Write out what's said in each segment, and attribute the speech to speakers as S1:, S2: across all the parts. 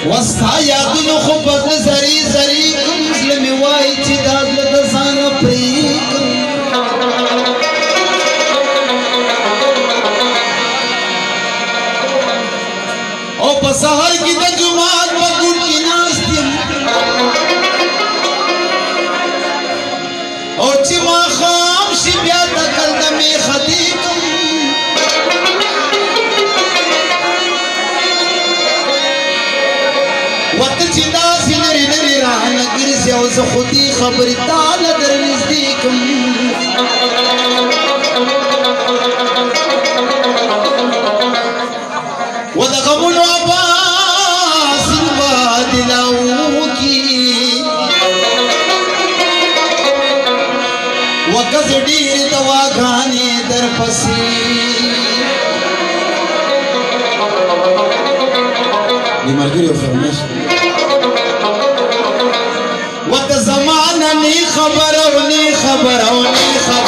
S1: وستا یادونو خو په زړه زری زری کوم زړه مې وایي چې دا زړه د ځانه پرېږدم او په سهار کې د جومات په ګوټ کې ناست یم او چې ماښام شي بیا تکل د میخدې کوم وته چې داسې لرې لرې رانه ګرځې او زه خو دې خبرې تاله در نږدې کړم و د غمونو عباس باد لاوکي و که زه ډېرې دواګانې درپسې د ملګري فرمایش وته زمانه نه خبره او نه خبره او نه خبره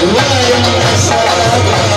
S2: Why am I